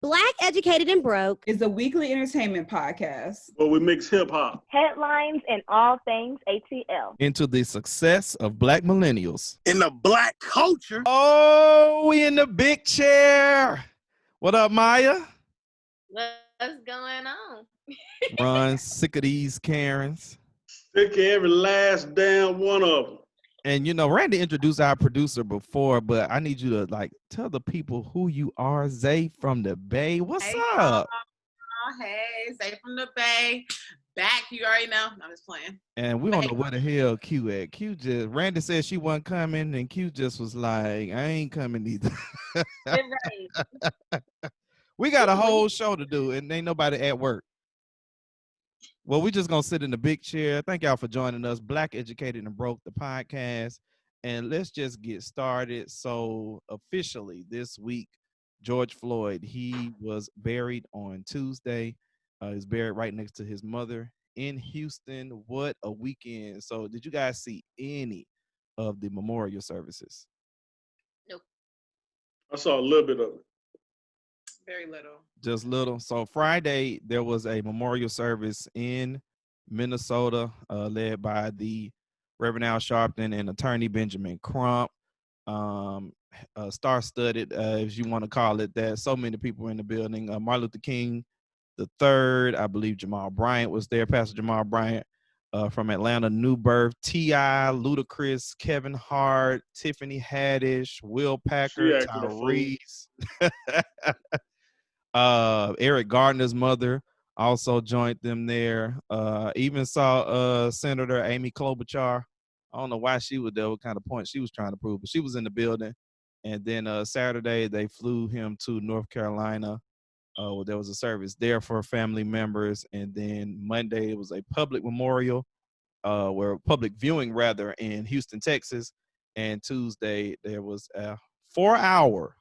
Black, Educated, and Broke is a weekly entertainment podcast where we mix hip-hop, headlines, and all things ATL into the success of Black millennials. in the Black culture. Oh, we in the big chair. What up, Maya? What's going on? Ron, sick of these Karens. Sick of every last damn one of them. And, you know, Randy introduced our producer before, but I need you to, like, tell the people who you are. Zay from the Bay. What's up? Hey, Zay from the Bay. Back, you already know. I'm just playing. And we don't know where the hell Q at. Q just, Randy said she wasn't coming, and Q just was like, I ain't coming either. Right. We got a whole show to do, and ain't nobody at work. Well, we just going to sit in the big chair. Thank y'all for joining us. Black, Educated, and Broke, the podcast. And let's just get started. So officially this week, George Floyd, he was buried on Tuesday. He's buried right next to his mother in Houston. What a weekend. So did you guys see any of the memorial services? Nope. I saw a little bit of it. Very little. Just little. So Friday, there was a memorial service in Minnesota led by the Reverend Al Sharpton and attorney Benjamin Crump. Star-studded, as you want to call it, that. So many people in the building. Martin Luther King the third, I believe Jamal Bryant was there, Pastor Jamal Bryant from Atlanta, New Birth, T.I., Ludacris, Kevin Hart, Tiffany Haddish, Will Packer, Tyrese. Eric Gardner's mother also joined them there. Even saw Senator Amy Klobuchar. I don't know why she was there, what kind of point she was trying to prove, but she was in the building. And then Saturday, they flew him to North Carolina. There was a service there for family members. And then Monday, it was a public memorial, public viewing rather, in Houston, Texas. And Tuesday, there was a 4-hour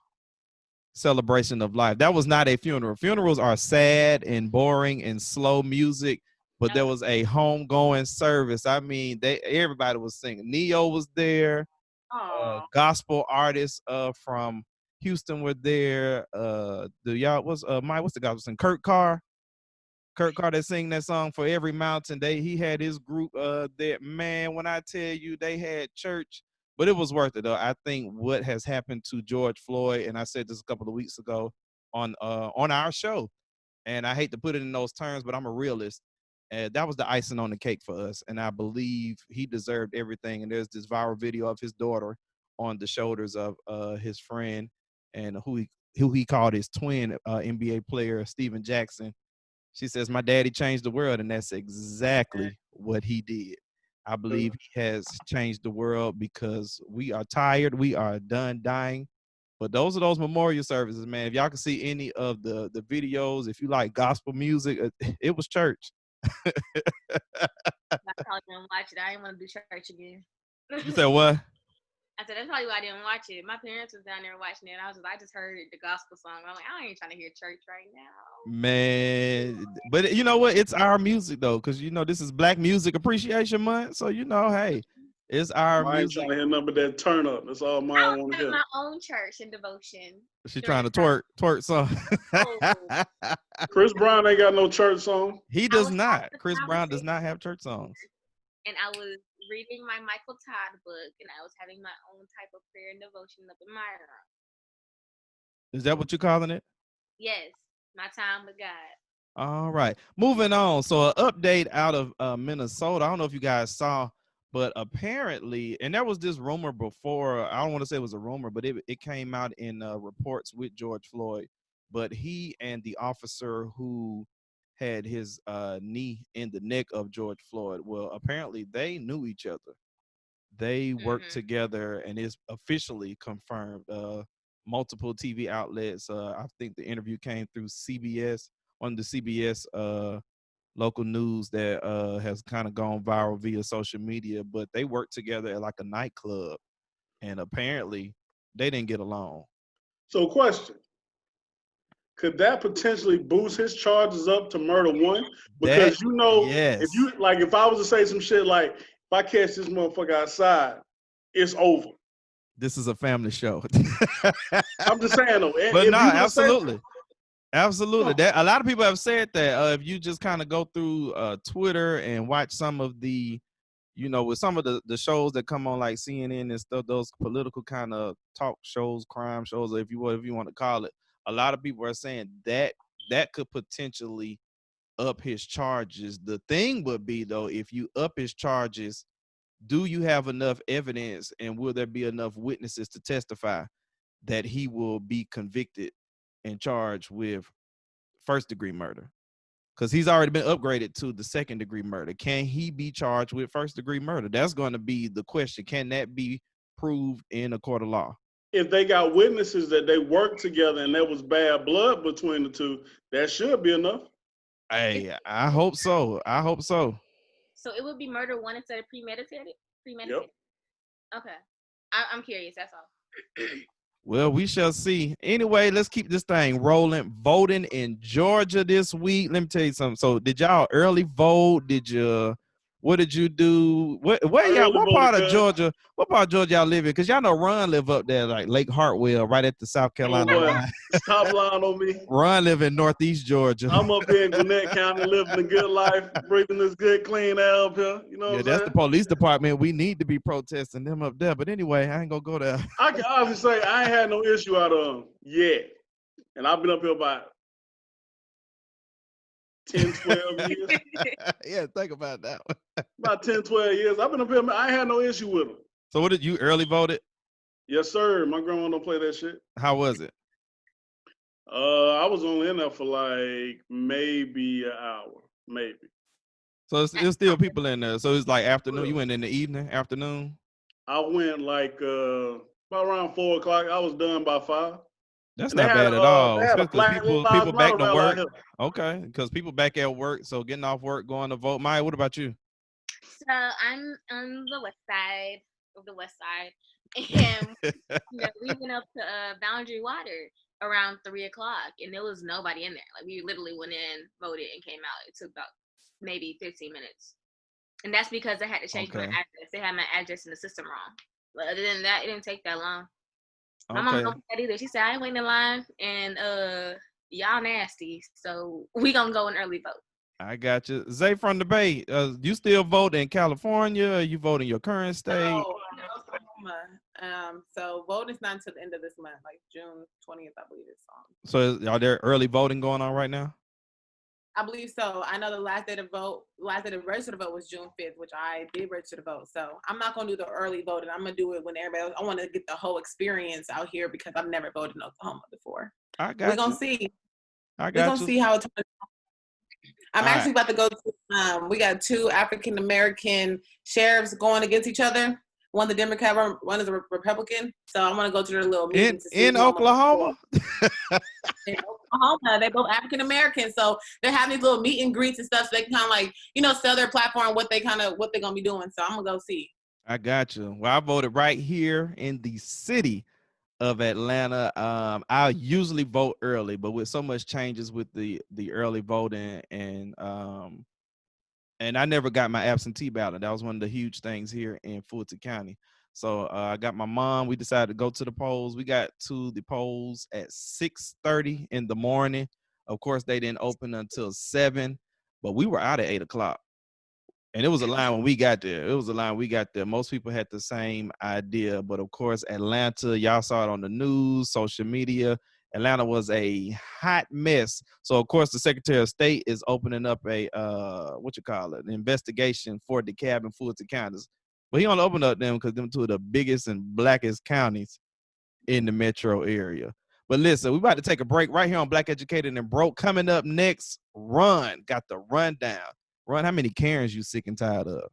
celebration of life. That was not a funeral. Funerals are sad and boring and slow music, but there was a homegoing service. I mean, everybody was singing. Neo was there. Gospel artists from Houston were there. What's the gospel sing? Kurt Carr that sing that song For Every Mountain. He had his group there. Man, when I tell you they had church. But it was worth it, though. I think what has happened to George Floyd, and I said this a couple of weeks ago on our show, and I hate to put it in those terms, but I'm a realist. That was the icing on the cake for us, and I believe he deserved everything. And there's this viral video of his daughter on the shoulders of his friend and who he called his twin, NBA player, Steven Jackson. She says, "My daddy changed the world," and that's exactly what he did. I believe he has changed the world because we are tired. We are done dying. But those are those memorial services, man. If y'all can see any of the videos, if you like gospel music, it was church. I probably didn't watch it. I didn't want to do church again. You said what? I said, that's probably why I didn't watch it. My parents was down there watching it. And I just heard the gospel song. I'm like, I ain't trying to hear church right now. Man, but you know what? It's our music, though, because, you know, this is Black Music Appreciation Month. So, you know, hey, it's our music. I ain't trying to hear nothing but that turn up. That's all I want to hear. My own church and devotion. She's trying to twerk song. Chris Brown ain't got no church song. He does not. Chris Brown does not have church songs. And I was reading my Michael Todd book, and I was having my own type of prayer and devotion up in my room. Is that what you're calling it? Yes, my time with God. All right. Moving on. So an update out of Minnesota. I don't know if you guys saw, but apparently, and there was this rumor before, I don't want to say it was a rumor, but it came out in reports with George Floyd, but he and the officer who had his knee in the neck of George Floyd, well, apparently they knew each other. They worked together, and it's officially confirmed. Multiple TV outlets, I think the interview came through CBS, on the CBS local news that has kind of gone viral via social media, but they worked together at like a nightclub, and apparently they didn't get along. So question, could that potentially boost his charges up to murder one? Because yes. if I was to say some shit like, if I catch this motherfucker outside, it's over. This is a family show. I'm just saying though. But no, absolutely. Absolutely. That a lot of people have said that if you just kind of go through Twitter and watch some of the, with some of the shows that come on like CNN and stuff, those political kind of talk shows, crime shows, if you want to call it, a lot of people are saying that could potentially up his charges. The thing would be though, if you up his charges, do you have enough evidence and will there be enough witnesses to testify that he will be convicted and charged with first degree murder? Because he's already been upgraded to the second degree murder. Can he be charged with first degree murder? That's going to be the question. Can that be proved in a court of law? If they got witnesses that they worked together and there was bad blood between the two, that should be enough. Hey, I hope so. So it would be murder one instead of premeditated? Yep. Okay. I'm curious, that's all. Well, we shall see. Anyway, let's keep this thing rolling. Voting in Georgia this week. Let me tell you something. So did y'all early vote? What did you do? What part of Georgia y'all live in? Because y'all know Ron live up there, like Lake Hartwell, right at the South Carolina line. Top line on me. Ron live in Northeast Georgia. I'm up here in Gwinnett County, living a good life, breathing this good, clean air up here. You know what I'm that's saying? the police department. We need to be protesting them up there. But anyway, I ain't gonna go there. I can honestly say I ain't had no issue out of them yet. And I've been up here about 10, 12 years. Yeah, think about that one. About 10, 12 years. I've been up here. I ain't had no issue with them. So what did you early voted? Yes, sir. My grandma don't play that shit. How was it? I was only in there for like maybe an hour. Maybe. So it's still people in there. So it's like afternoon. You went in the evening, afternoon? I went like about around 4 o'clock. I was done by 5. That's not bad at all. Especially people back to work. Like okay, because people back at work, so getting off work, going to vote. Maya, what about you? So I'm on the west side of the west side, and we went up to Boundary Water around 3 o'clock, and there was nobody in there. Like we literally went in, voted, and came out. It took about maybe 15 minutes, and that's because I had to change my address. They had my address in the system wrong. But other than that, it didn't take that long. My mom don't do that either. She said, I ain't waiting in line, and y'all nasty, so we gonna go an early vote. I got you. Zay from the Bay, you still vote in California? You vote in your current state? No, Oklahoma. So voting's not until the end of this month, like June 20th, I believe it's on. So are there early voting going on right now? I believe so. I know the last day to register to vote was June 5th, which I did register to vote. So I'm not going to do the early voting. I'm going to do it when everybody else. I want to get the whole experience out here because I've never voted in Oklahoma before. I got We're going to see. We're going to see how it turns out. I'm actually about to go to, we got 2 African-American sheriffs going against each other. One the Democrat, one is a Republican. So I want to go to their little meeting. In Oklahoma? In Oklahoma, they both African American, so they're having these little meet and greets and stuff. So they can kind of like, sell their platform, what they're gonna be doing. So I'm gonna go see. I got you. Well, I voted right here in the city of Atlanta. I usually vote early, but with so much changes with the early voting and I never got my absentee ballot. That was one of the huge things here in Fulton County. So I got my mom. We decided to go to the polls. We got to the polls at 6:30 in the morning. Of course, they didn't open until 7, but we were out at 8 o'clock. And it was a line when we got there. Most people had the same idea. But, of course, Atlanta, y'all saw it on the news, social media. Atlanta was a hot mess. So, of course, the Secretary of State is opening up an investigation for DeKalb and Fulton counties. But he only opened up them because them 2 of the biggest and blackest counties in the metro area. But listen, we're about to take a break right here on Black Educated and Broke. Coming up next, Ron got the rundown. Ron, how many Karens you sick and tired of?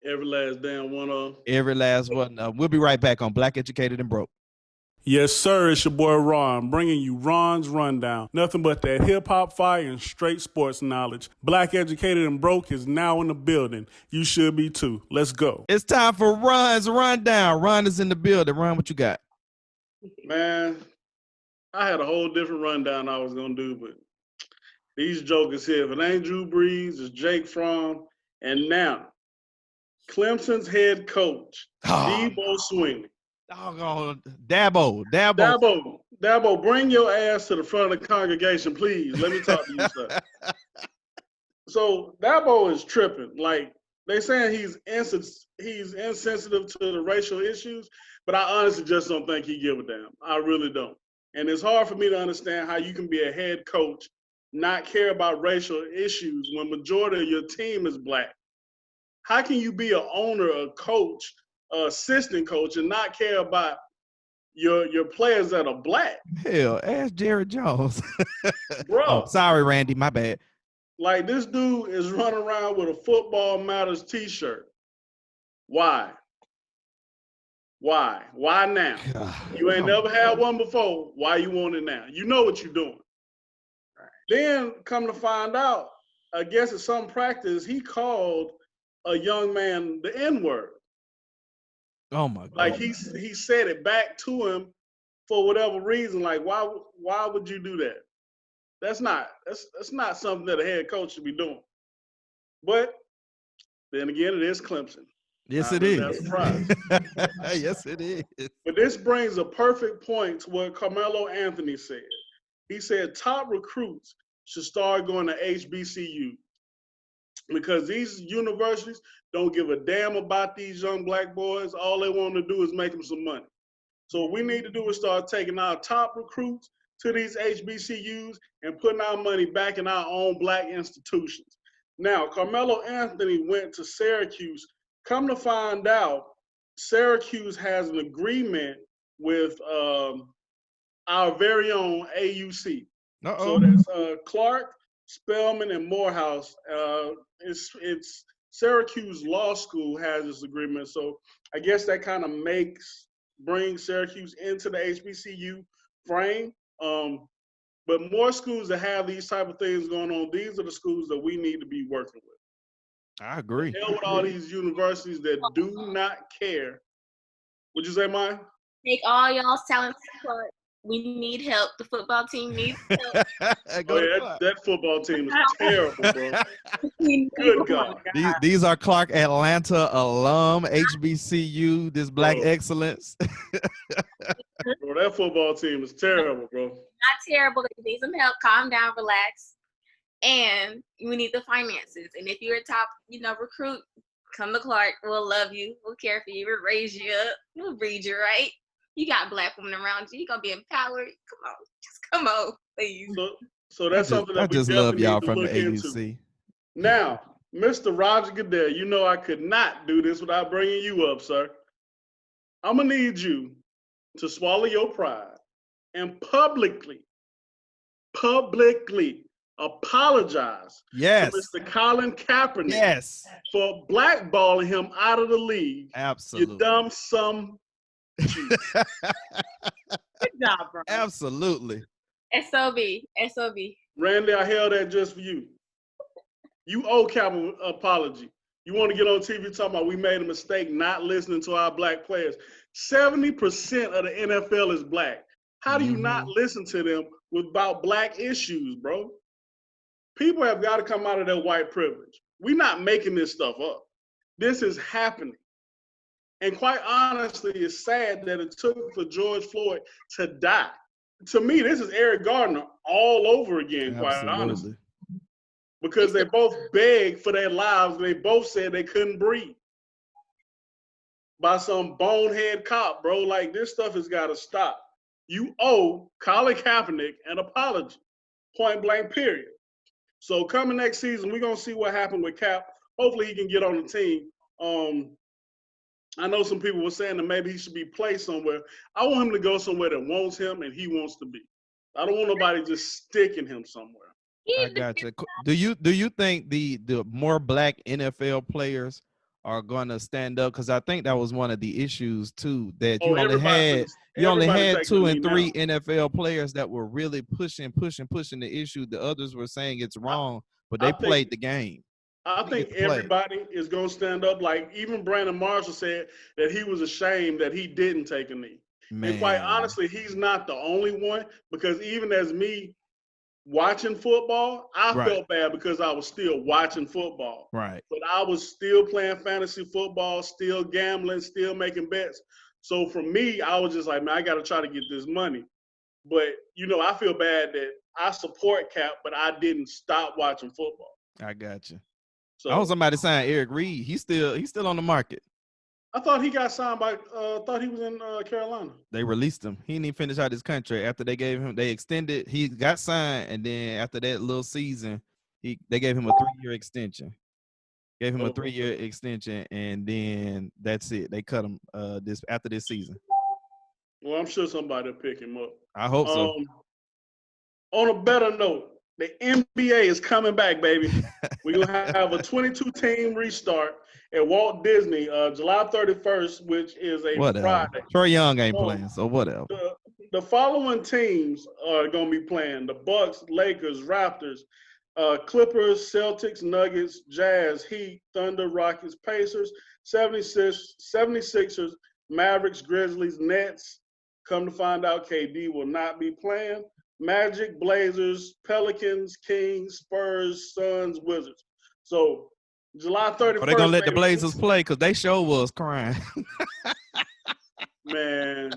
every last damn one of them. Every last one. We'll be right back on Black Educated and Broke. Yes, sir, it's your boy Ron, bringing you Ron's Rundown. Nothing but that hip-hop fire and straight sports knowledge. Black Educated and Broke is now in the building. You should be too. Let's go. It's time for Ron's Rundown. Ron is in the building. Ron, what you got? Man, I had a whole different rundown I was going to do, but these jokers here, if it ain't Drew Brees, it's Jake Fromm, and now Clemson's head coach, Debo Sweeney. Doggone Dabo. Dabo, bring your ass to the front of the congregation, please. Let me talk to you, sir. So Dabo is tripping. Like, they saying he's insensitive to the racial issues, but I honestly just don't think he give a damn. I really don't. And it's hard for me to understand how you can be a head coach, not care about racial issues when majority of your team is black. How can you be an owner, a coach, an assistant coach, and not care about your players that are black? Hell, ask Jared Jones. Bro. Oh, sorry, Randy, my bad. Like, this dude is running around with a Football Matters t-shirt. Why? Why? Why now? God. You ain't never had one before. Why you want it now? You know what you're doing. Then come to find out, I guess at some practice, he called a young man the N-word. Oh my God. Like, he said it back to him for whatever reason. Like, why would you do that? That's not something that a head coach should be doing. But then again, it is Clemson. Yes, Not it that is. surprised. Yes, it is. But this brings a perfect point to what Carmelo Anthony said. He said top recruits should start going to HBCU because these universities don't give a damn about these young black boys. All they want to do is make them some money. So what we need to do is start taking our top recruits to these HBCUs and putting our money back in our own black institutions. Now, Carmelo Anthony went to Syracuse. Come to find out, Syracuse has an agreement with our very own AUC. So that's Clark, Spelman, and Morehouse. It's Syracuse Law School has this agreement. So I guess that kind of brings Syracuse into the HBCU frame. But more schools that have these type of things going on, these are the schools that we need to be working with. I agree. Hell with all these universities that do not care. Would you say, Maya? Take all y'all's talents to court. We need help. The football team needs help. That football team is terrible, bro. Good God. These are Clark Atlanta alum, HBCU, this black excellence. Bro, that football team is terrible, bro. Not terrible. They need some help. Calm down, relax. And we need the finances. And if you're a top, recruit, come to Clark. We'll love you. We'll care for you. We'll raise you up. We'll breed you right. You got black women around you. You're going to be empowered. Come on. Just come on, please. So that's something that I we just definitely love y'all need to from look the into. AUC. Now, Mr. Roger Goodell, you know I could not do this without bringing you up, sir. I'm going to need you to swallow your pride and publicly apologize to Mr. Colin Kaepernick for blackballing him out of the league. Absolutely. You dumb some. Good job, bro. Absolutely. SOB. Randy, I held that just for you. You owe Cap an apology. You want to get on TV talking about we made a mistake not listening to our black players. 70% of the NFL is black. How do you not listen to them about black issues, bro? People have got to come out of their white privilege. We're not making this stuff up. This is happening. And quite honestly, it's sad that it took for George Floyd to die. To me, this is Eric Gardner all over again, quite honestly. Because they both begged for their lives and they both said they couldn't breathe. By some bonehead cop, bro. Like, this stuff has got to stop. You owe Colin Kaepernick an apology. Point blank, period. So coming next season, we're going to see what happened with Cap. Hopefully he can get on the team. I know some people were saying that maybe he should be placed somewhere. I want him to go somewhere that wants him and he wants to be. I don't want nobody just sticking him somewhere. I got you. Do you think the more black NFL players are going to stand up? Because I think that was one of the issues too, that you only had 2 and 3 NFL players that were really pushing the issue. The others were saying it's wrong, but they played the game. I think everybody is going to stand up. Like, even Brandon Marshall said that he was ashamed that he didn't take a knee. Man. And quite honestly, he's not the only one, because even as me watching football, I felt bad because I was still watching football. Right. But I was still playing fantasy football, still gambling, still making bets. So for me, I was just like, man, I got to try to get this money. But I feel bad that I support Cap, but I didn't stop watching football. I got you. So I hope somebody signed Eric Reed. He's still on the market. I thought he got signed by. Thought he was in Carolina. They released him. He didn't even finish out his contract. After they extended. He got signed, and then after that little season, they gave him a 3-year extension. Gave him a 3-year extension, and then that's it. They cut him after this season. Well, I'm sure somebody will pick him up. I hope so. On a better note, the NBA is coming back, baby. We're going to have a 22-team restart at Walt Disney July 31st, which is a Friday. Trae Young ain't playing, so whatever. The following teams are going to be playing: the Bucks, Lakers, Raptors, Clippers, Celtics, Nuggets, Jazz, Heat, Thunder, Rockets, Pacers, 76ers, Mavericks, Grizzlies, Nets. Come to find out, KD will not be playing. Magic, Blazers, Pelicans, Kings, Spurs, Suns, Wizards. So July 31st. Are they gonna let the Blazers play? Because they sure was crying. Man.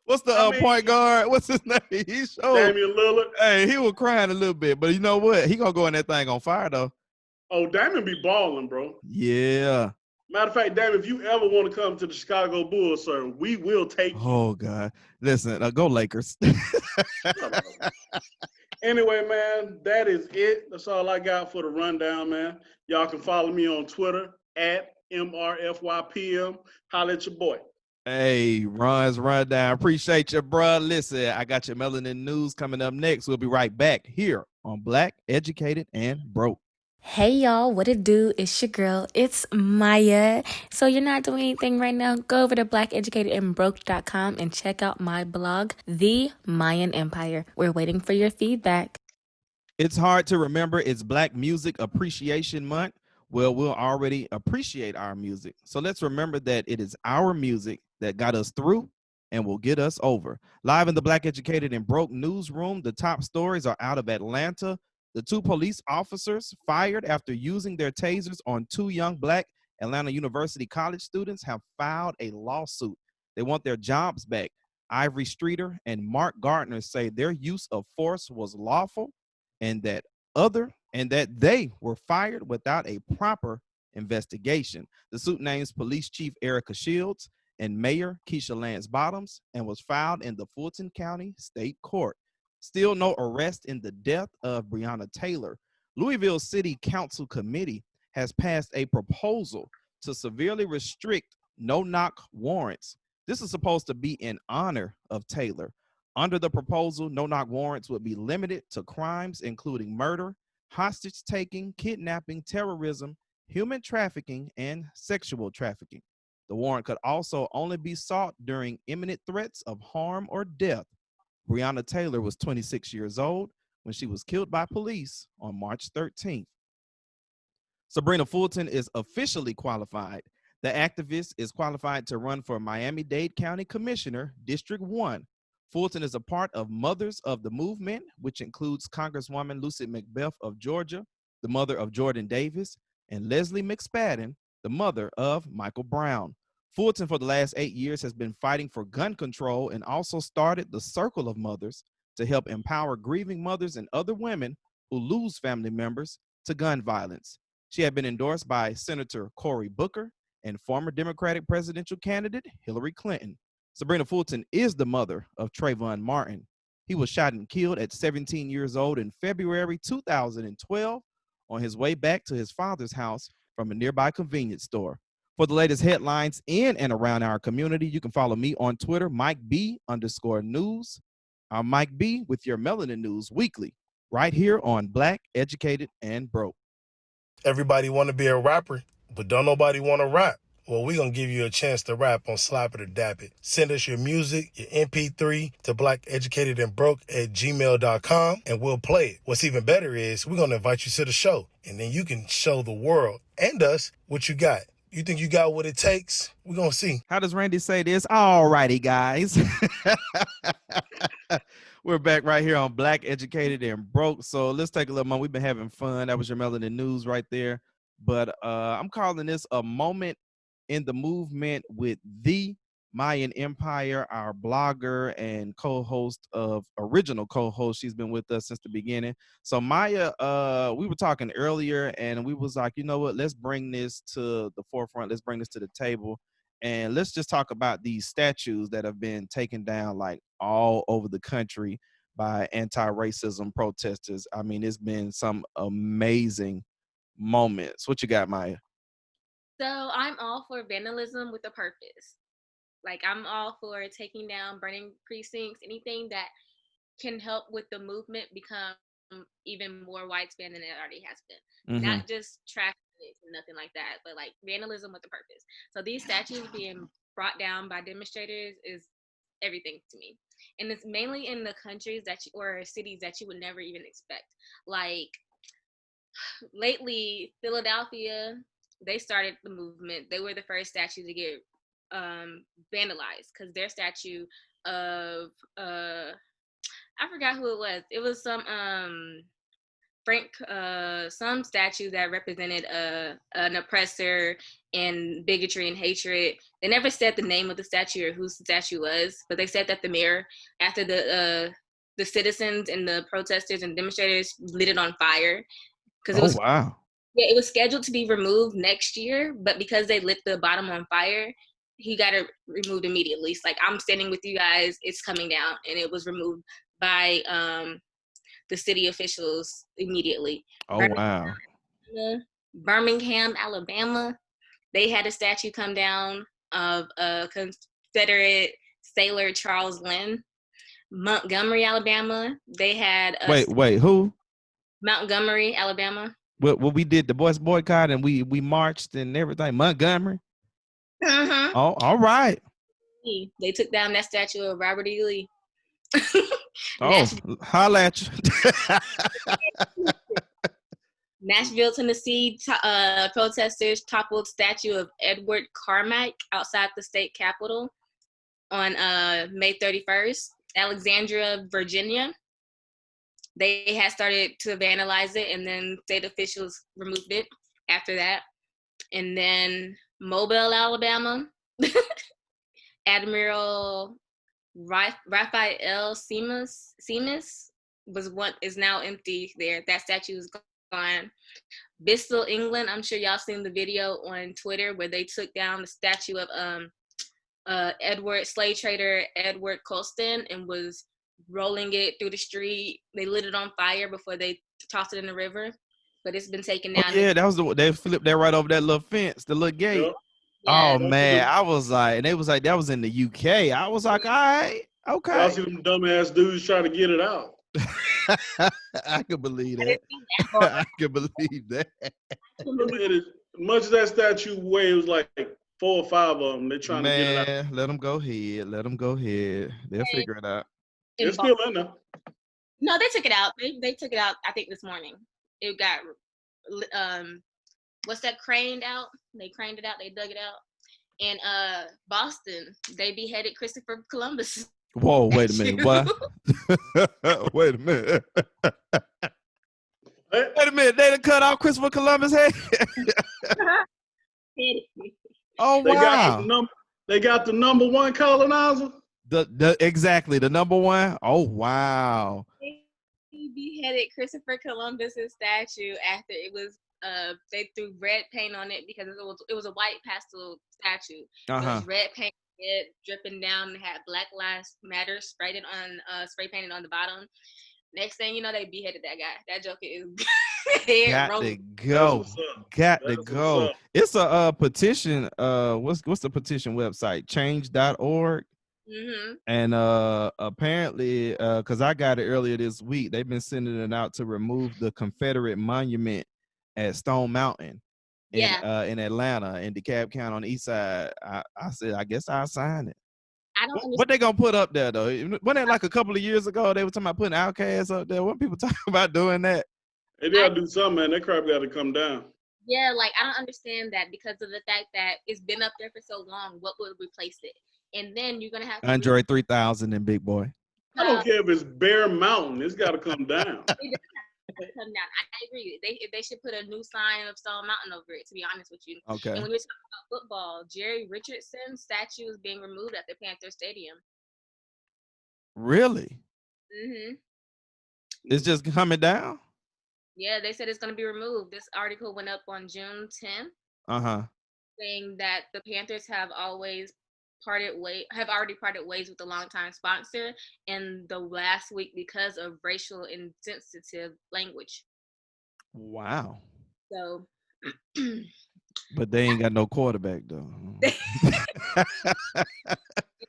What's the point guard? What's his name? He showed Damian Lillard. Hey, he was crying a little bit, but you know what? He gonna go in that thing on fire though. Oh, Damian be balling, bro. Yeah. Matter of fact, Damian, if you ever want to come to the Chicago Bulls, sir, we will take you. Oh God. Listen, go Lakers. Anyway, man, that is it. That's all I got for the rundown, man. Y'all can follow me on Twitter at MRFYPM. Holla at your boy. Hey, Ron's Rundown. Appreciate you, bro. Listen, I got your Melanin News coming up next. We'll be right back here on Black, Educated, and Broke. Hey y'all, what it do? It's your girl, it's Maya. So you're not doing anything right now? Go over to blackeducatedandbroke.com and check out my blog, The Mayan Empire. We're waiting for your feedback. It's hard to remember it's Black Music Appreciation Month. Well, we'll already appreciate our music. So let's remember that it is our music that got us through and will get us over. Live in the Black Educated and Broke newsroom, the top stories are out of Atlanta. The 2 police officers fired after using their tasers on 2 young Black Atlanta University college students have filed a lawsuit. They want their jobs back. Ivory Streeter and Mark Gardner say their use of force was lawful and that they were fired without a proper investigation. The suit names Police Chief Erica Shields and Mayor Keisha Lance Bottoms and was filed in the Fulton County State Court. Still no arrest in the death of Breonna Taylor. Louisville City Council Committee has passed a proposal to severely restrict no-knock warrants. This is supposed to be in honor of Taylor. Under the proposal, no-knock warrants would be limited to crimes including murder, hostage taking, kidnapping, terrorism, human trafficking, and sexual trafficking. The warrant could also only be sought during imminent threats of harm or death. Breonna Taylor was 26 years old when she was killed by police on March 13th. Sabrina Fulton is officially qualified. The activist is qualified to run for Miami-Dade County Commissioner, District 1. Fulton is a part of Mothers of the Movement, which includes Congresswoman Lucy McBeth of Georgia, the mother of Jordan Davis, and Leslie McSpadden, the mother of Michael Brown. Fulton, for the last 8 years, has been fighting for gun control and also started the Circle of Mothers to help empower grieving mothers and other women who lose family members to gun violence. She had been endorsed by Senator Cory Booker and former Democratic presidential candidate Hillary Clinton. Sabrina Fulton is the mother of Trayvon Martin. He was shot and killed at 17 years old in February 2012 on his way back to his father's house from a nearby convenience store. For the latest headlines in and around our community, you can follow me on Twitter, MikeB_news. I'm Mike B with your Melanin News Weekly, right here on Black, Educated, and Broke. Everybody want to be a rapper, but don't nobody want to rap. Well, we're going to give you a chance to rap on Slap It or Dap It. Send us your music, your MP3 to blackeducatedandbroke@gmail.com, and we'll play it. What's even better is we're going to invite you to the show, and then you can show the world and us what you got. You think you got what it takes? We're going to see. How does Randy say this? All righty, guys. We're back right here on Black, Educated, and Broke. So let's take a little moment. We've been having fun. That was your Melanin News right there. But I'm calling this a moment in the movement with the Mayan Empire, our blogger and original co-host. She's been with us since the beginning. So Maya, we were talking earlier and we was like, you know what, let's bring this to the forefront. Let's bring this to the table. And let's just talk about these statues that have been taken down like all over the country by anti-racism protesters. I mean, it's been some amazing moments. What you got, Maya? So I'm all for vandalism with a purpose. Like, I'm all for taking down, burning precincts, anything that can help with the movement become even more widespread than it already has been. Mm-hmm. Not just trash and nothing like that, but like vandalism with a purpose. So these statues being brought down by demonstrators is everything to me. And it's mainly in the countries or cities that you would never even expect. Like, lately, Philadelphia, they started the movement. They were the first statue to get vandalized because their statue of I forgot who it was. It was some some statue that represented an oppressor and bigotry and hatred. They never said the name of the statue or whose the statue was, but they said that the mayor, after the citizens and the protesters and demonstrators lit it on fire because Wow. Yeah, it was scheduled to be removed next year, but because they lit the bottom on fire, he got it removed immediately. It's like, I'm standing with you guys, it's coming down. And it was removed by the city officials immediately. Oh, wow. Birmingham, Alabama, they had a statue come down of a Confederate sailor, Charles Lynn. Montgomery, Alabama, they had Wait, who? Montgomery, Alabama. Well, we did the boys boycott and we marched and everything. Montgomery. Uh-huh. Oh, all right. They took down that statue of Robert E. Lee. Holla at you. Nashville, Tennessee, protesters toppled statue of Edward Carmack outside the state capitol on May 31st. Alexandria, Virginia, they had started to vandalize it, and then state officials removed it after that. And then Mobile, Alabama, Admiral Raphael Seamus is now empty there. That statue is gone. Bristol, England, I'm sure y'all seen the video on Twitter where they took down the statue of slave trader Edward Colston and was rolling it through the street. They lit it on fire before they tossed it in the river, but it's been taken down. Yeah, that was they flipped that right over that little fence, the little gate. Yep. Yeah. Oh man, I was like, and they was like, that was in the UK. I was like, all right, okay. Y'all see them dumbass dudes trying to get it out. I could believe that. I could believe that. As much as that statue weighs, it was like 4 or 5 of them. They're trying to get it out. Let them go ahead. Let them go ahead. They'll figure it out. It's still in there. No, they took it out. They took it out, I think, this morning. It got what's that, craned out? They craned it out, they dug it out. And Boston, they beheaded Christopher Columbus. Whoa, wait a minute. What? Wait a minute. Wait a minute. They done cut off Christopher Columbus' head. Oh, wow. They got the number 1 colonizer. Exactly, the number 1. Oh, wow. He beheaded Christopher Columbus's statue after it was they threw red paint on it because it was a white pastel statue. It was red paint dripping down and had Black Lives Matter spray painted on the bottom. Next thing you know, they beheaded that guy. That joker is got to go. Got to go. It's a petition. What's the petition website? Change.org. Mm-hmm. And apparently, because I got it earlier this week, they've been sending it out to remove the Confederate monument at Stone Mountain in Atlanta, in DeKalb County on the east side. I said, I guess I'll sign it. I don't understand. What they gonna put up there though? Wasn't that like a couple of years ago? They were talking about putting Outcasts up there. What people talking about doing that? They gotta do something, man. That crap gotta come down. Yeah, like I don't understand that because of the fact that it's been up there for so long. What would replace it? And then you're gonna have to Andre 3000 and Big Boy. I don't care if it's Bear Mountain. It's gotta come down. come down. I agree. They should put a new sign of Stone Mountain over it, to be honest with you. Okay. And when you're talking about football, Jerry Richardson's statue is being removed at the Panther Stadium. Really? Mm-hmm. It's just coming down? Yeah, they said it's going to be removed. This article went up on June 10th. Uh-huh. Saying that the Panthers have already parted ways with the longtime sponsor in the last week because of racial insensitive language. Wow. So, but they ain't got no quarterback though. And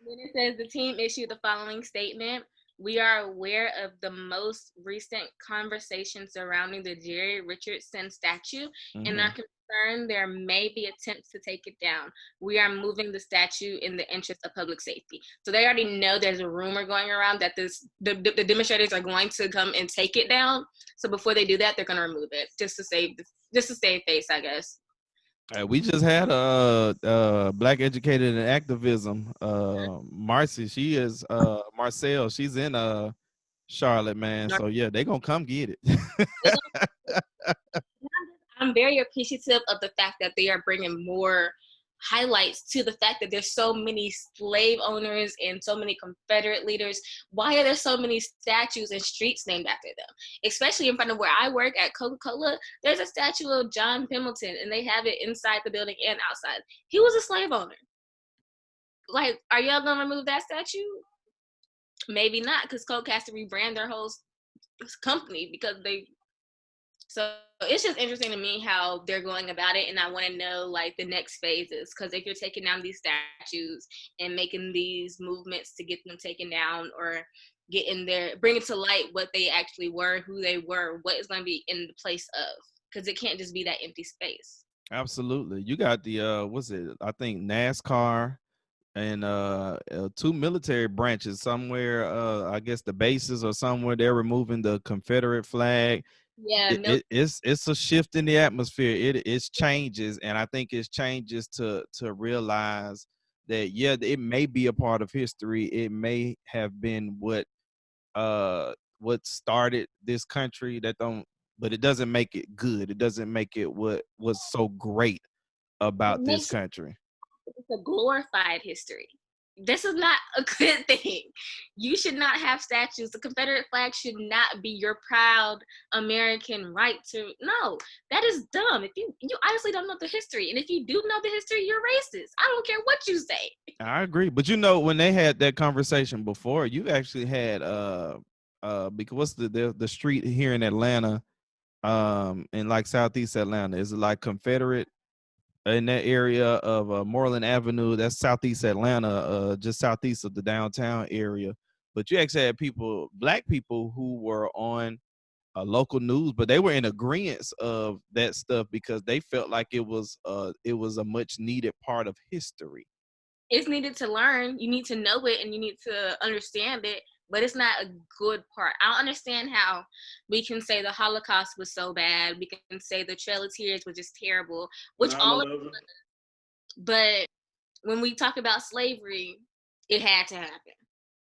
then it says the team issued the following statement. We are aware of the most recent conversation surrounding the Jerry Richardson statue and are concerned there may be attempts to take it down. We are moving the statue in the interest of public safety. So they already know there's a rumor going around that the demonstrators are going to come and take it down. So before they do that, they're going to remove it just to save face, I guess. We just had a Black Educated in Activism. Marcy, she is Marcel. She's in Charlotte, man. So yeah, they gonna come get it. I'm very appreciative of the fact that they are bringing more highlights to the fact that there's so many slave owners and so many Confederate leaders. Why are there so many statues and streets named after them? Especially in front of where I work at Coca-Cola, there's a statue of John Pendleton, and they have it inside the building and outside. He was a slave owner. Like, are y'all gonna remove that statue? Maybe not, because Coke has to rebrand their whole company because they. So it's just interesting to me how they're going about it, and I want to know like the next phases, because if you're taking down these statues and making these movements to get them taken down or get in there, bring it to light what they actually were, who they were, what is going to be in the place of, because it can't just be that empty space. Absolutely. You got the what's it? I think NASCAR and 2 military branches somewhere. I guess the bases or somewhere they're removing the Confederate flag. Yeah, it's a shift in the atmosphere. It's changes, and I think it's changes to realize that it may be a part of history. It may have been what started this country. But it doesn't make it good. It doesn't make it what was so great about this country. It's a glorified history. This is not a good thing. You should not have statues. The Confederate flag should not be your proud American right to. No, that is dumb. If you honestly don't know the history, and if you do know the history, you're racist. I don't care what you say. I agree, but when they had that conversation before, you actually had because what's the street here in Atlanta, in like Southeast Atlanta, is it like Confederate? In that area of Moreland Avenue, that's Southeast Atlanta, just southeast of the downtown area. But you actually had Black people who were on local news, but they were in agreement of that stuff because they felt like it was a much needed part of history. It's needed to learn. You need to know it and you need to understand it, but it's not a good part. I don't understand how we can say the Holocaust was so bad. We can say the Trail of Tears was just terrible, which all of it. But when we talk about slavery, it had to happen.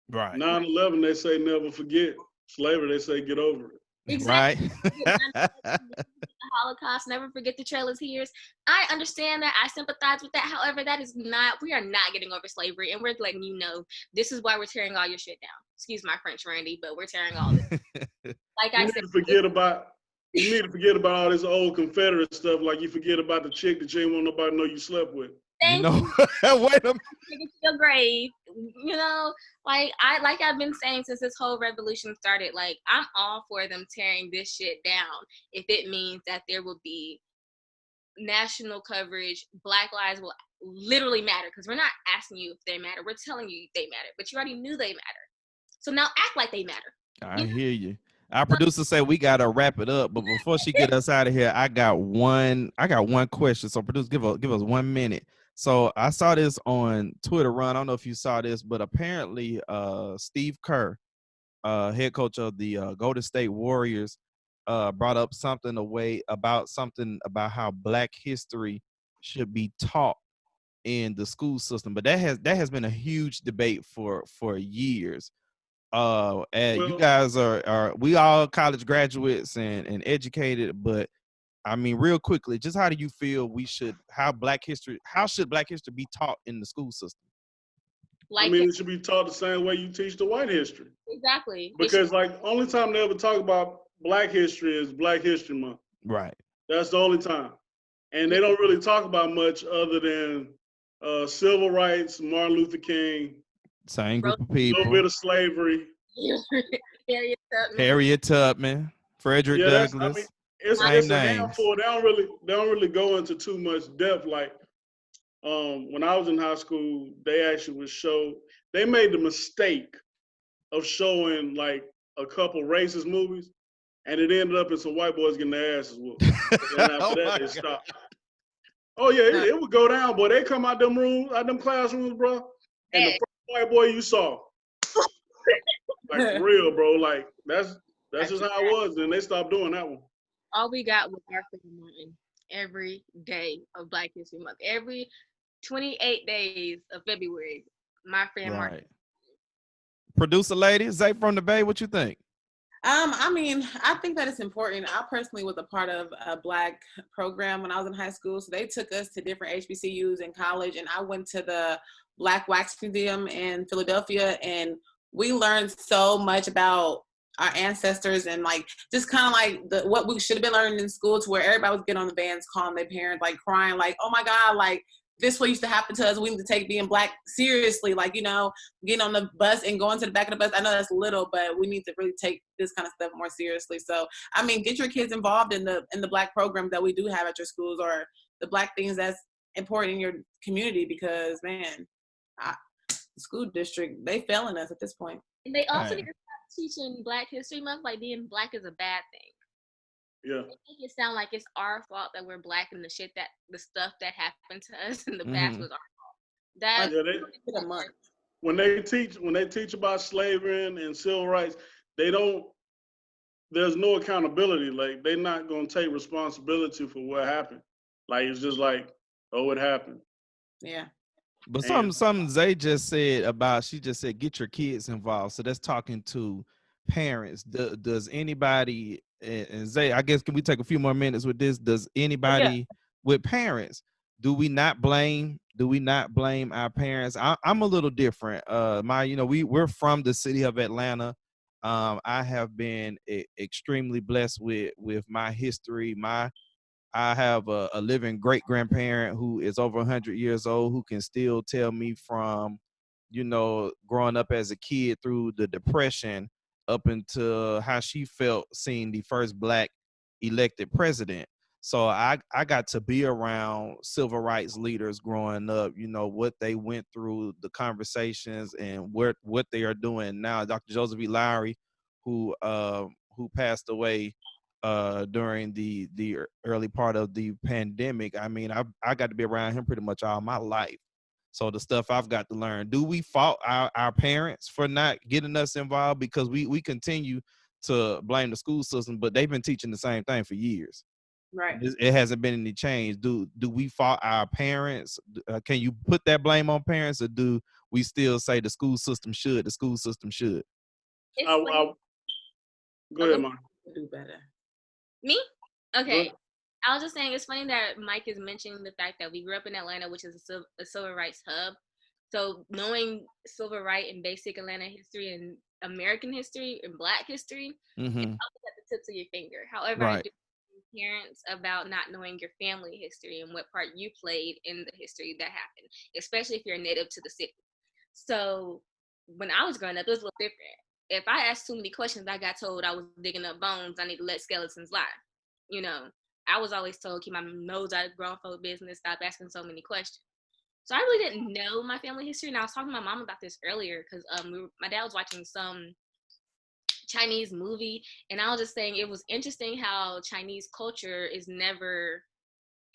Right. 9/11, they say never forget. Slavery, they say get over it. Exactly. Right. The Holocaust, never forget the Trail of Tears. I understand that. I sympathize with that. However, we are not getting over slavery, and we're letting you know this is why we're tearing all your shit down. Excuse my French, Randy, but we're tearing all this. Like I said, you need to forget about all this old Confederate stuff, like you forget about the chick that you ain't want nobody to know you slept with. Thank you. Wait a minute. Take it to your grave. I've been saying since this whole revolution started, like, I'm all for them tearing this shit down if it means that there will be national coverage. Black lives will literally matter, because we're not asking you if they matter. We're telling you they matter, but you already knew they matter. So now act like they matter. I hear you. Our producer said we gotta wrap it up, but before she get us out of here, I got one question. So producer, give us 1 minute. So I saw this on Twitter, Ron. I don't know if you saw this, but apparently Steve Kerr, head coach of the Golden State Warriors, brought up something about how Black history should be taught in the school system. But that has been a huge debate for years. And you Well, guys are we all college graduates and educated, but I mean, real quickly, just how do you feel how should Black history be taught in the school system? I Like mean, it should be taught the same way you teach the white history. exactly. Because like only time they ever talk about Black history is Black History Month. Right. That's the only time. And they don't really talk about much other than civil rights, Martin Luther King, Same group of a little people. bit of slavery. Harriet Tubman, Frederick Yeah, that's. I Douglass. mean, Same it's a names. handful. They don't really go into too much depth. Like when I was in high school, they actually would show. They made the mistake of showing like a couple racist movies, and it ended up in some white boys getting their asses whooped. And after Oh that, my they God. stopped. Oh yeah, it would go down, boy. They come out them rooms, out them classrooms, bro, and the first white boy you saw, like for real, bro. Like that's just how it was. And they stopped doing that one. All we got was our Martin Martin every day of Black History Month. Every 28 days of February, my friend Martin. Right. Producer lady, Zay from the Bay, what you think? I mean, I think that it's important. I personally was a part of a Black program when I was in high school. So they took us to different HBCUs in college, and I went to the Black Wax Museum in Philadelphia, and we learned so much about our ancestors and like just kind of like what we should have been learning in school, to where everybody was getting on the vans calling their parents, like crying, like, oh my God, like this what used to happen to us. We need to take being Black seriously, like, you know, getting on the bus and going to the back of the bus. I know that's little, but we need to really take this kind of stuff more seriously. So, I mean, get your kids involved in the Black programs that we do have at your schools, or the Black things that's important in your community, because man, the school district, they failing us at this point. And they also need to stop teaching Black History Month like being Black is a bad thing. Yeah. They make it sound like it's our fault that we're Black, and the stuff that happened to us in the past was our fault. That when they teach about slavery and civil rights, there's no accountability. Like they're not gonna take responsibility for what happened. Like it's just like, oh, it happened. Yeah. But something Zay just said she just said get your kids involved. So that's talking to parents. Does anybody, and Zay, I guess, can we take a few more minutes with this? Does anybody with parents, do we not blame our parents? I'm a little different. We're from the city of Atlanta. I have been extremely blessed with my history. I have a living great grandparent who is over 100 years old, who can still tell me from, growing up as a kid through the Depression up into how she felt seeing the first Black elected president. So I got to be around civil rights leaders growing up, what they went through, the conversations, and what they are doing now. Dr. Joseph E. Lowry, who passed away during the early part of the pandemic. I mean, I got to be around him pretty much all my life. So the stuff I've got to learn. Do we fault our parents for not getting us involved? Because we continue to blame the school system, but they've been teaching the same thing for years. Right. It hasn't been any change. Do we fault our parents? Can you put that blame on parents, or do we still say the school system should? The school system should. Go ahead, Mike. Do better. Me? Okay. I was just saying, it's funny that Mike is mentioning the fact that we grew up in Atlanta, which is a civil rights hub. So knowing civil rights and basic Atlanta history and American history and Black history, it's always at the tips of your finger. However, I do parents about not knowing your family history and what part you played in the history that happened, especially if you're native to the city. So when I was growing up, it was a little different. If I asked too many questions, I got told I was digging up bones. I need to let skeletons lie. I was always told, keep my nose out of grown folk business, stop asking so many questions. So I really didn't know my family history. And I was talking to my mom about this earlier because my dad was watching some Chinese movie. And I was just saying it was interesting how Chinese culture is never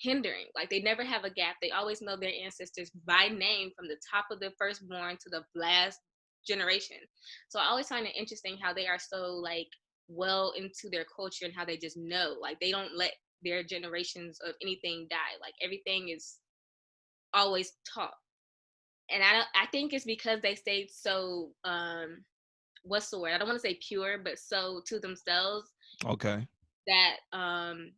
hindering. Like they never have a gap. They always know their ancestors by name from the top of the firstborn to the last generation. So I always find it interesting how they are so like well into their culture and how they just know, like they don't let their generations of anything die. Like everything is always taught. And I think it's because they stayed so what's the word? I don't want to say pure, but so to themselves Okay. that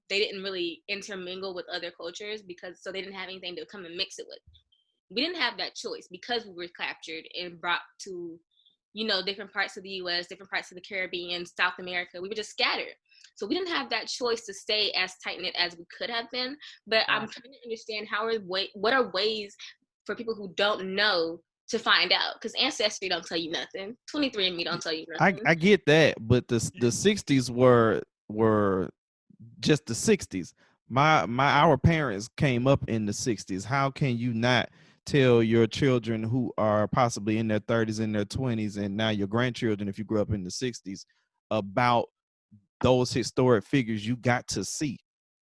they didn't really intermingle with other cultures because so they didn't have anything to come and mix it with. We didn't have that choice because we were captured and brought to, different parts of the U.S., different parts of the Caribbean, South America. We were just scattered. So we didn't have that choice to stay as tight-knit as we could have been. But I'm trying to understand what are ways for people who don't know to find out, because Ancestry don't tell you nothing. 23andMe don't tell you nothing. I get that, but the 60s were just the 60s. Our parents came up in the 60s. How can you not tell your children who are possibly in their 30s, in their 20s, and now your grandchildren, if you grew up in the 60s, about those historic figures? You got to see.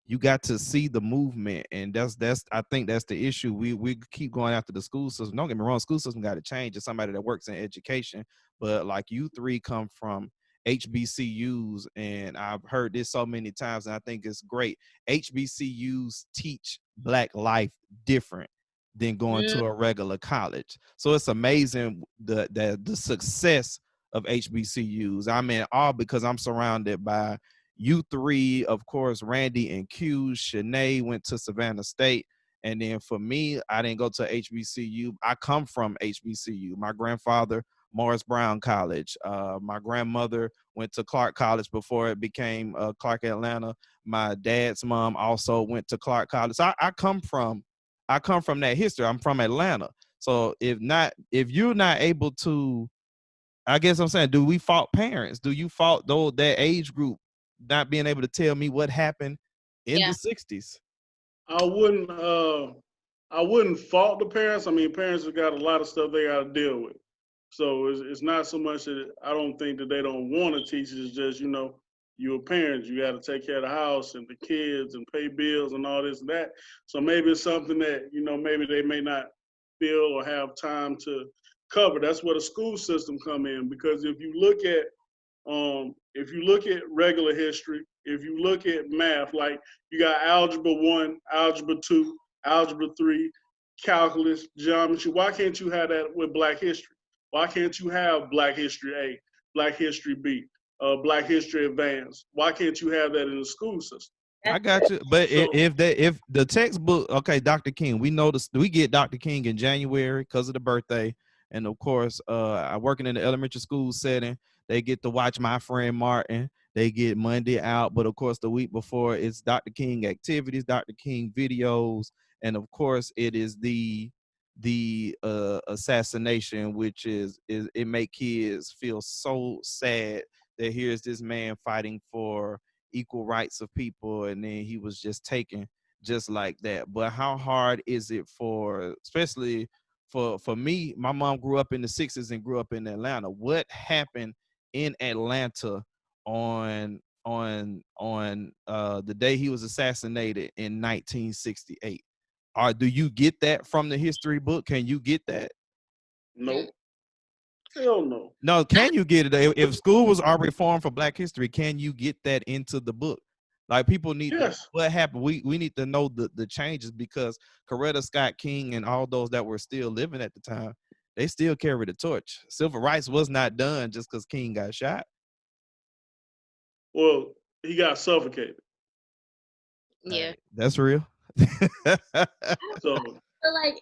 You got to see the movement, and that's I think that's the issue. We keep going after the school system. Don't get me wrong, school system got to change. It's somebody that works in education, but like you three come from HBCUs, and I've heard this so many times, and I think it's great. HBCUs teach Black life different than going to a regular college. So it's amazing the success of HBCUs. I'm in awe because I'm surrounded by you three, of course. Randi and Q. Shanae went to Savannah State. And then for me, I didn't go to HBCU. I come from HBCU. My grandfather, Morris Brown College. My grandmother went to Clark College before it became Clark Atlanta. My dad's mom also went to Clark College. So I come from that history. I'm from Atlanta. So if you're not able to, I guess I'm saying, do we fault parents? Do you fault that age group not being able to tell me what happened in the 60s? I wouldn't fault the parents. I mean, parents have got a lot of stuff they got to deal with. So it's not so much that I don't think that they don't want to teach. It's just, you're a parent. You got to take care of the house and the kids and pay bills and all this and that. So maybe it's something that, maybe they may not feel or have time to cover. That's where the school system come in, because if you look at regular history, if you look at math, like you got algebra 1, algebra 2, algebra 3, calculus, geometry. Why can't you have that with Black history? Why can't you have Black history A, Black history B, Black history advanced? Why can't you have that in the school system? I got you. But if the textbook, okay, Dr. King, we get Dr. King in January because of the birthday. And of course, I working in the elementary school setting. They get to watch My Friend Martin. They get Monday out. But of course, the week before, it's Dr. King activities, Dr. King videos. And of course, it is the assassination, which is it make kids feel so sad that here's this man fighting for equal rights of people, and then he was just taken just like that. But how hard is it especially for me? My mom grew up in the 60s and grew up in Atlanta. What happened in Atlanta on the day he was assassinated in 1968? Or do you get that from the history book? Can you get that? No. Hell no. No, can you get it? If schools are reformed for Black history, can you get that into the book? Like, people need to, what happened? We need to know the changes, because Coretta Scott King and all those that were still living at the time, they still carry the torch. Civil rights was not done just because King got shot. Well, he got suffocated. Yeah. That's real. So, like,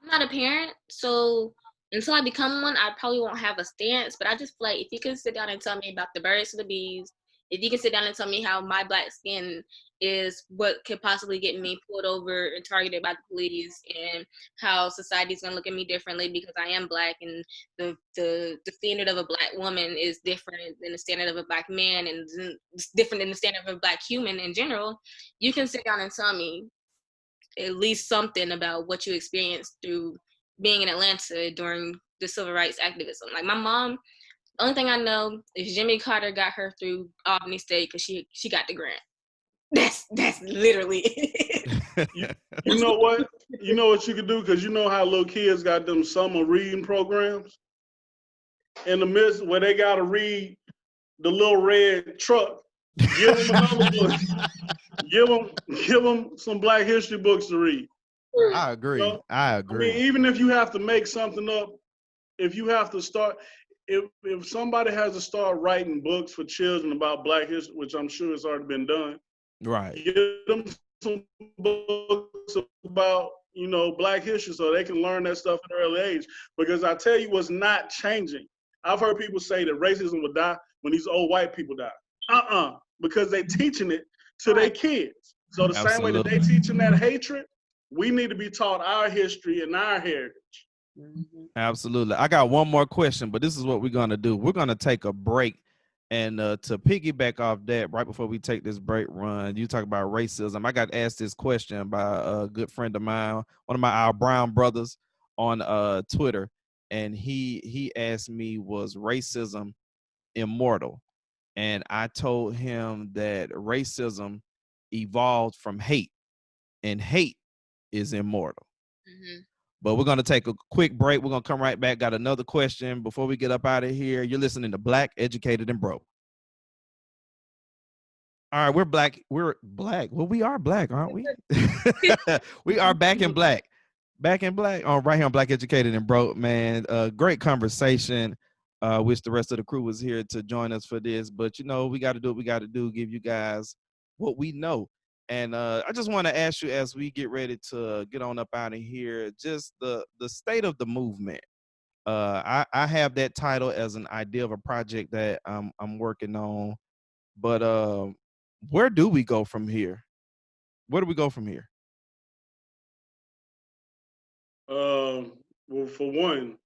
I'm not a parent, so until I become one, I probably won't have a stance. But I just feel like if you can sit down and tell me about the birds and the bees, if you can sit down and tell me how my Black skin is what could possibly get me pulled over and targeted by the police, and how society's gonna look at me differently because I am Black, and the standard of a Black woman is different than the standard of a Black man, and it's different than the standard of a Black human in general, you can sit down and tell me at least something about what you experienced through being in Atlanta during the civil rights activism. Like, my mom, the only thing I know is Jimmy Carter got her through Albany State because she got the grant. That's literally it. You know what? You know what you could do? Because you know how little kids got them summer reading programs? In the midst where they got to read The Little Red Truck, give them another book. Give them some Black history books to read. I agree. I agree. I mean, even if you have to make something up, if you have to start, if somebody has to start writing books for children about Black history, which I'm sure it's already been done, Right. get them some books about, Black history so they can learn that stuff at an early age. Because I tell you what's not changing. I've heard people say that racism will die when these old white people die. Because they teaching it to their kids. So the same way that they teaching that hatred, we need to be taught our history and our heritage. Absolutely. I got one more question, but this is what we're going to do. We're going to take a break. And to piggyback off that, right before we take this break run, you talk about racism. I got asked this question by a good friend of mine, one of our brown brothers on Twitter. And he asked me, was racism immortal? And I told him that racism evolved from hate, and hate is immortal. But we're going to take a quick break. We're going to come right back. Got another question before we get up out of here. You're listening to Black, Educated, and Broke. All right, we're black. We're black. Well, we are black, aren't we? We are back in black. Back in black. Right here on Black, Educated, and Broke, man. Great conversation. Wish the rest of the crew was here to join us for this. But, we got to do what we got to do, give you guys what we know. And I just want to ask you, as we get ready to get on up out of here, just the state of the movement. I have that title as an idea of a project that I'm working on. But where do we go from here? Where do we go from here? Well, for one,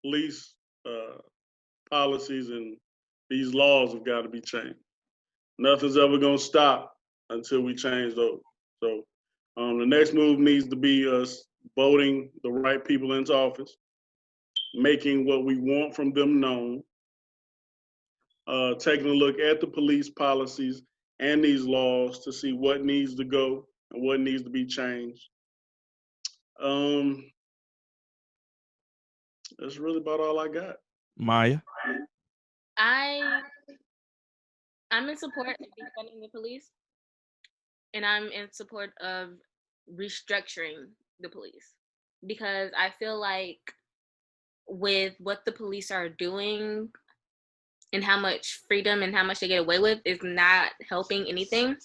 police policies and these laws have got to be changed. Nothing's ever going to stop until we change those. So the next move needs to be us voting the right people into office, making what we want from them known, taking a look at the police policies and these laws to see what needs to go and what needs to be changed. That's really about all I got. Maya? I'm in support of defunding the police, and I'm in support of restructuring the police, because I feel like with what the police are doing and how much freedom and how much they get away with is not helping anything.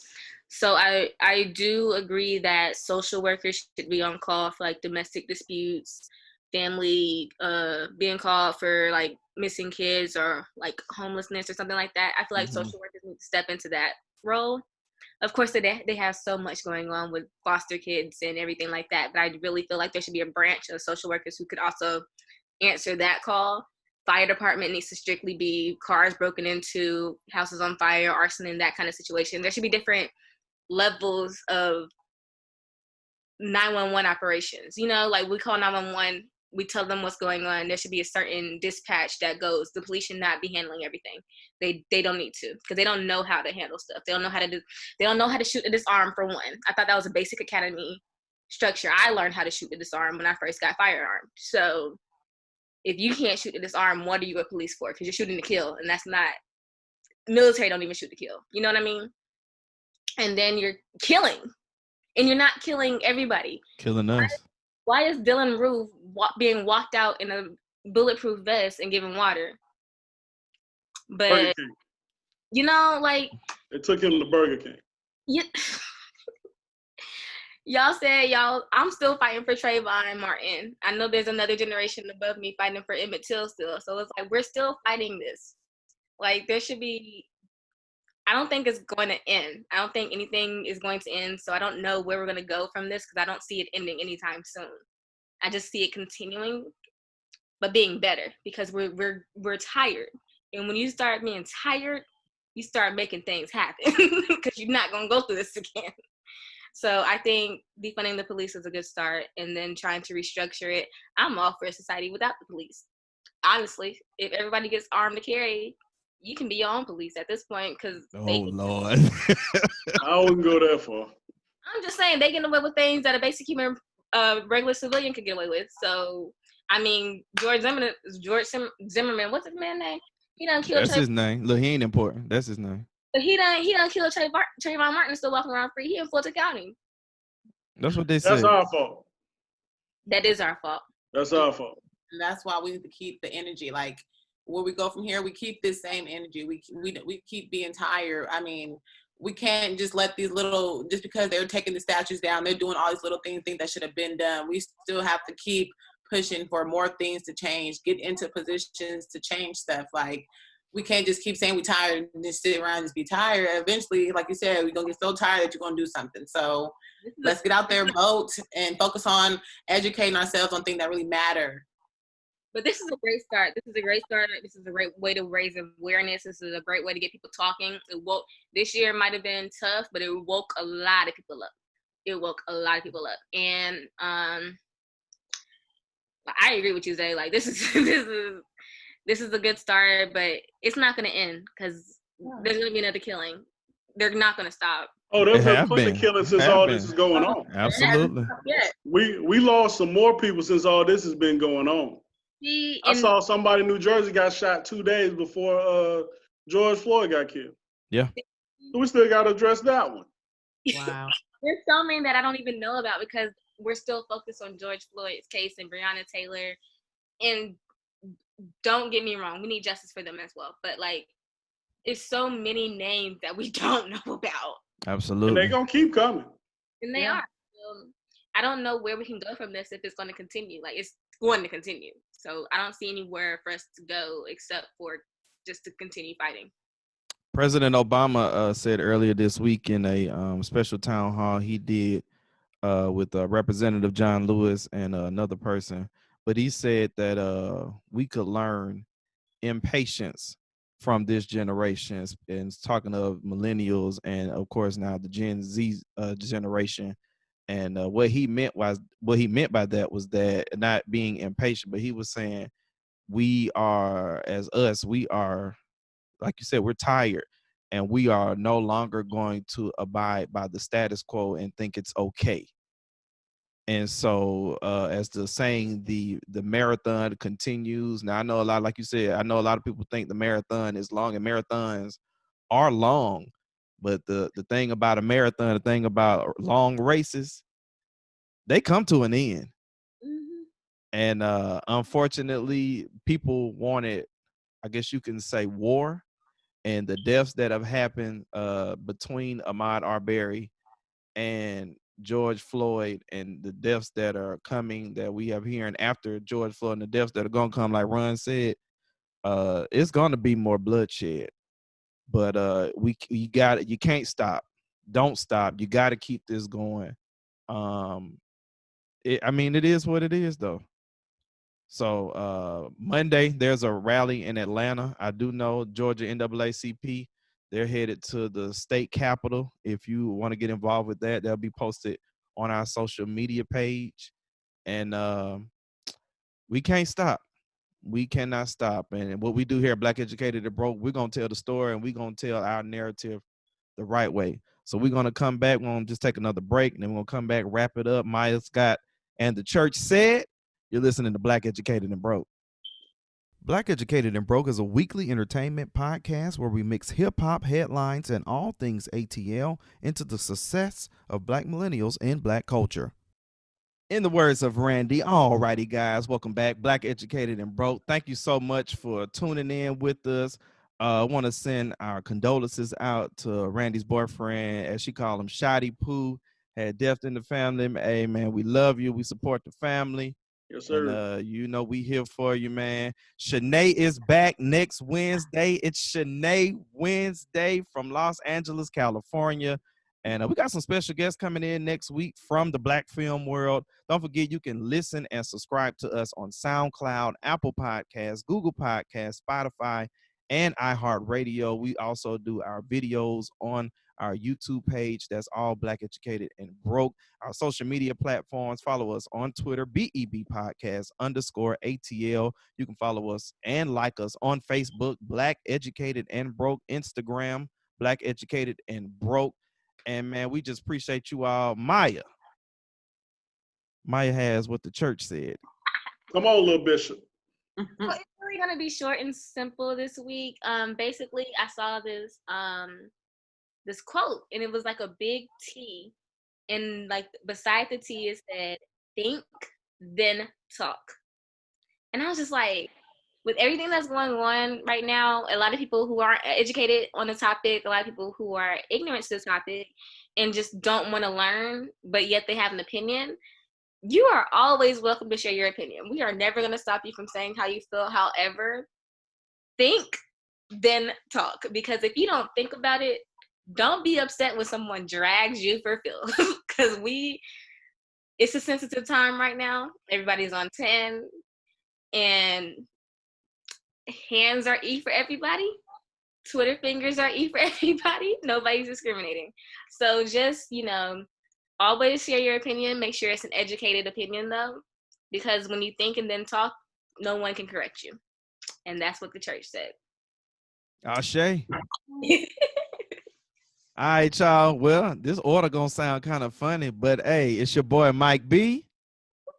So I do agree that social workers should be on call for like domestic disputes, family being called for like missing kids or like homelessness or something like that. I feel like social workers need to step into that role. Of course, they have so much going on with foster kids and everything like that, but I really feel like there should be a branch of social workers who could also answer that call. Fire department needs to strictly be cars broken into, houses on fire, arson, and that kind of situation. There should be different levels of 911 operations. Like we call 911, we tell them what's going on. There should be a certain dispatch that goes. The police should not be handling everything. They don't need to, because they don't know how to handle stuff. They don't know how to they don't know how to shoot a disarm, for one. I thought that was a basic academy structure. I learned how to shoot the disarm when I first got firearmed. So if you can't shoot the disarm, what are you a police for? Because you're shooting to kill, and that's not, military don't even shoot to kill. You know what I mean? And then you're killing, and you're not killing everybody. Killing us. Why is Dylan Roof being walked out in a bulletproof vest and given water? But, like... It took him to Burger King. Yeah. Y'all said I'm still fighting for Trayvon Martin. I know there's another generation above me fighting for Emmett Till still. So it's like, we're still fighting this. Like, there should be... I don't think it's going to end. I don't think anything is going to end. So I don't know where we're going to go from this, because I don't see it ending anytime soon. I just see it continuing, but being better, because we're tired. And when you start being tired, you start making things happen, because you're not going to go through this again. So I think defunding the police is a good start, and then trying to restructure it. I'm all for a society without the police. Honestly, if everybody gets armed to carry, you can be your own police at this point, because Lord. I wouldn't go that far. I'm just saying, they get away with things that a basic human, regular civilian could get away with. So, I mean, George Zimmerman, what's his man's name? He done killed. That's his name. Look, he ain't important. That's his name. But he done killed Trayvon Martin, still walking around free. He in Fulton County. That's what they said. That's our fault. That is our fault. That's our fault. And that's why we need to keep the energy. Like, where we go from here, we keep this same energy. We keep being tired. I mean, we can't just let these little, just because they're taking the statues down, they're doing all these little things that should have been done. We still have to keep pushing for more things to change, get into positions to change stuff. Like, we can't just keep saying we're tired and just sit around and just be tired. Eventually, like you said, we're going to get so tired that you're going to do something. So let's get out there, vote, and focus on educating ourselves on things that really matter. But this is a great start. This is a great start. This is a great way to raise awareness. This is a great way to get people talking. This year might have been tough, but it woke a lot of people up. And I agree with you, Zay. Like, this is a good start, but it's not going to end because there's going to be another killing. They're not going to stop. Oh, there's been plenty of killings since all this is going on. Absolutely. We lost some more people since all this has been going on. I saw somebody in New Jersey got shot 2 days before George Floyd got killed. Yeah. So we still got to address that one. Wow. There's so many that I don't even know about because we're still focused on George Floyd's case and Breonna Taylor. And don't get me wrong, we need justice for them as well. But, like, it's so many names that we don't know about. Absolutely. And they're going to keep coming. And they are. I don't know where we can go from this if it's going to continue. Like, it's going to continue. So I don't see anywhere for us to go except for just to continue fighting. President Obama said earlier this week in a special town hall he did with Representative John Lewis and another person, but he said that we could learn impatience from this generation, and talking of millennials and of course now the Gen Z generation. And what he meant by that was that not being impatient, but he was saying we are, like you said, we're tired, and we are no longer going to abide by the status quo and think it's okay. And so, as the saying, the marathon continues. Now, I know a lot, like you said, I know a lot of people think the marathon is long, and marathons are long. But the thing about a marathon, the thing about long races, they come to an end. Mm-hmm. And unfortunately, people wanted, I guess you can say, war. And the deaths that have happened between Ahmaud Arbery and George Floyd, and the deaths that are coming that we have hearing after George Floyd, and the deaths that are going to come, like Ron said, it's going to be more bloodshed. But you can't stop. Don't stop. You got to keep this going. It is what it is, though. So Monday, there's a rally in Atlanta. I do know Georgia NAACP, they're headed to the state capitol. If you want to get involved with that, that'll be posted on our social media page. And we can't stop. We cannot stop. And what we do here at Black Educated and Broke, we're going to tell the story, and we're going to tell our narrative the right way. So we're going to come back. We're going to just take another break, and then we're going to come back, wrap it up. Maya Scott and the Church Said. You're listening to Black Educated and Broke. Black Educated and Broke is a weekly entertainment podcast where we mix hip-hop headlines and all things ATL into the success of Black millennials in Black culture. In the words of Randy, all righty, guys, welcome back. Black Educated and Broke. Thank you so much for tuning in with us. I want to send our condolences out to Randy's boyfriend, as she called him, Shotty Poo, had death in the family. Hey, man, we love you. We support the family. Yes, sir. And we here for you, man. Shanae is back next Wednesday. It's Shanae Wednesday from Los Angeles, California. And we got some special guests coming in next week from the Black film world. Don't forget, you can listen and subscribe to us on SoundCloud, Apple Podcasts, Google Podcasts, Spotify, and iHeartRadio. We also do our videos on our YouTube page. That's all Black Educated and Broke. Our social media platforms, follow us on Twitter, BEB Podcast _ATL. You can follow us and like us on Facebook, Black Educated and Broke, Instagram, Black Educated and Broke. And man, we just appreciate you all. Maya has what the church said. Come on, little bishop. Well, it's really gonna be short and simple this week. Basically, I saw this this quote, and it was like a big T, and like beside the T it said, "Think, then talk." And I was just like, with everything that's going on right now, a lot of people who aren't educated on the topic, a lot of people who are ignorant to the topic and just don't want to learn, but yet they have an opinion, you are always welcome to share your opinion. We are never going to stop you from saying how you feel. However, think, then talk. Because if you don't think about it, don't be upset when someone drags you for Phil. Because it's a sensitive time right now. Everybody's on 10, and hands are E for everybody. Twitter fingers are E for everybody. Nobody's discriminating. So just, always share your opinion. Make sure it's an educated opinion, though, because when you think and then talk, no one can correct you. And that's what the church said. Ashe. All right, y'all. Well, this order gonna sound kind of funny, but hey, it's your boy Mike B.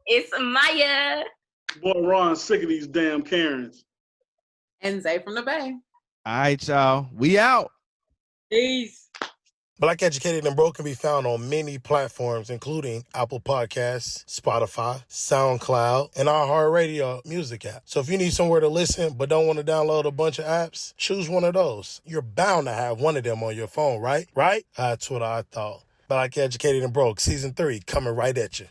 It's Maya. Boy, Ron, sick of these damn Karens. And Zay from the Bay. All right, y'all. We out. Peace. Black Educated and Broke can be found on many platforms, including Apple Podcasts, Spotify, SoundCloud, and our iHeartRadio music app. So if you need somewhere to listen but don't want to download a bunch of apps, choose one of those. You're bound to have one of them on your phone, right? Right? That's what I thought. Black Educated and Broke, Season 3, coming right at you.